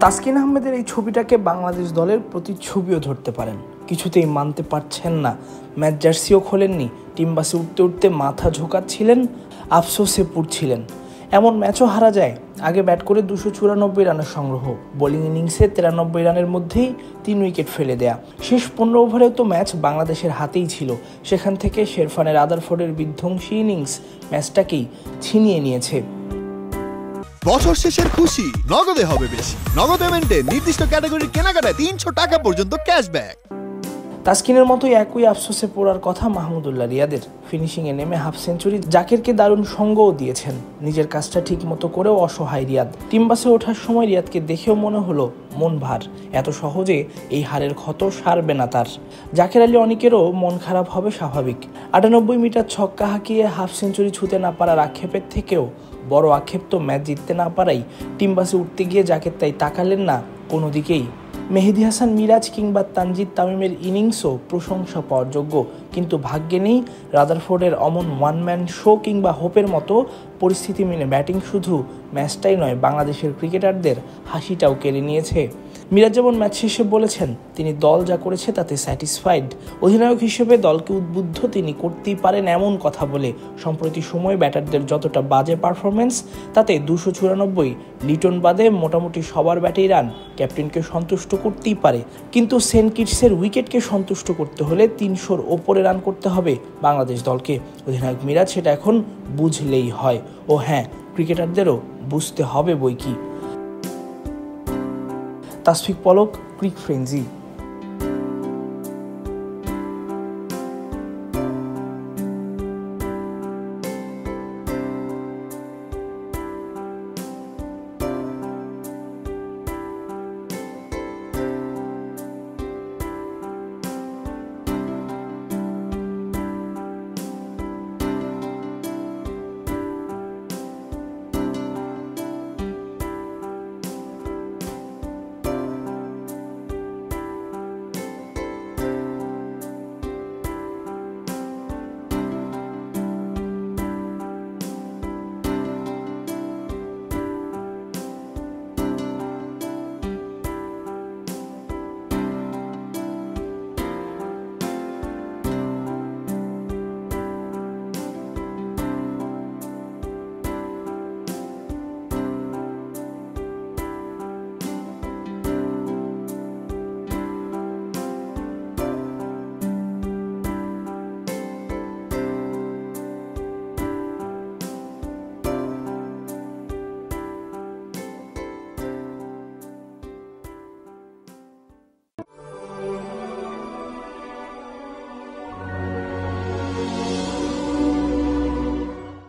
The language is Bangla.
তাসকিন আহমেদের এই ছবিটাকে বাংলাদেশ দলের প্রতিচ্ছবিও ধরতে পারেন। কিছুতেই মানতে পারছেন না, ম্যাচ জার্সিও খোলেননি, টিম বাসে উঠতে উঠতে মাথা ঝোঁকাচ্ছিলেন, আফসোসে পুড়ছিলেন। এমন ম্যাচও হারা যায়। আগে ব্যাট করে 294 রানের সংগ্রহ, বোলিং ইনিংসে 93 রানের মধ্যেই 3 উইকেট ফেলে দেয়া। শেষ 15 ওভারেও তো ম্যাচ বাংলাদেশের হাতেই ছিল। সেখান থেকে শেরফান রাদারফোর্ডের বিধ্বংসী ইনিংস ম্যাচটাকেই ছিনিয়ে নিয়েছে। বছর শেষের খুশি নগদে হবে বেশি। নগদ পেমেন্টে নির্দিষ্ট ক্যাটাগরির কেনাকাটায় 300 টাকা পর্যন্ত ক্যাশব্যাক। তাসকিনের মতোই একই আফসোসে পড়ার কথা মাহমুদুল্লাহ রিয়াদের। ফিনিশিংয়ে নেমে হাফ সেঞ্চুরি জাকিরকে দারুণ সঙ্গও দিয়েছেন। নিজের কাজটা ঠিক মতো করেও অসহায় রিয়াদ। টিম বাসে ওঠার সময় রিয়াদকে দেখেও মনে হলো মন ভার, এত সহজে এই হারের ক্ষত সারবে না তার। জাকের আলী অনেকেরও মন খারাপ হবে স্বাভাবিক। 98 মিটার ছক্কা হাঁকিয়ে হাফ সেঞ্চুরি ছুঁতে না পারার আক্ষেপের থেকেও বড় আক্ষেপ তো ম্যাচ জিততে না পারাই। টিম বাসে উঠতে গিয়ে জাকের তাই তাকালেন না কোনো দিকেই। মেহেদী হাসান মিরাজ কিংবা তানজিদ তামিমের ইনিংসও প্রশংসা পাওয়ার যোগ্য, কিন্তু ভাগ্যে নেই রাদারফোর্ডের অমন ওয়ান ম্যান শো কিংবা হোপের মতো পরিস্থিতি মেনে ব্যাটিং শুধু ম্যাচটাই নয়, বাংলাদেশের ক্রিকেটারদের হাসিটাও কেড়ে নিয়েছে। মিরাজ যেমন ম্যাচ শেষে বলেছেন তিনি দল যা করেছে তাতে স্যাটিসফাইড। অধিনায়ক হিসেবে দলকে উদ্বুদ্ধ তিনি করতেই পারেন এমন কথা বলে। সম্প্রতি সময় ব্যাটারদের যতটা বাজে পারফরমেন্স, তাতে 294 লিটন বাদে মোটামুটি সবার ব্যাটেই রান ক্যাপ্টেনকে সন্তুষ্ট করতেই পারে। কিন্তু সেন্ট কিটসের উইকেটকে সন্তুষ্ট করতে হলে 300-র ওপরে রান করতে হবে বাংলাদেশ দলকে। অধিনায়ক মিরাজ সেটা এখন বুঝলেই হয়। ও হ্যাঁ, ক্রিকেটারদেরও বুঝতে হবে বই কি। তাসফিক পলক, ক্রিক ফ্রেঞ্জি।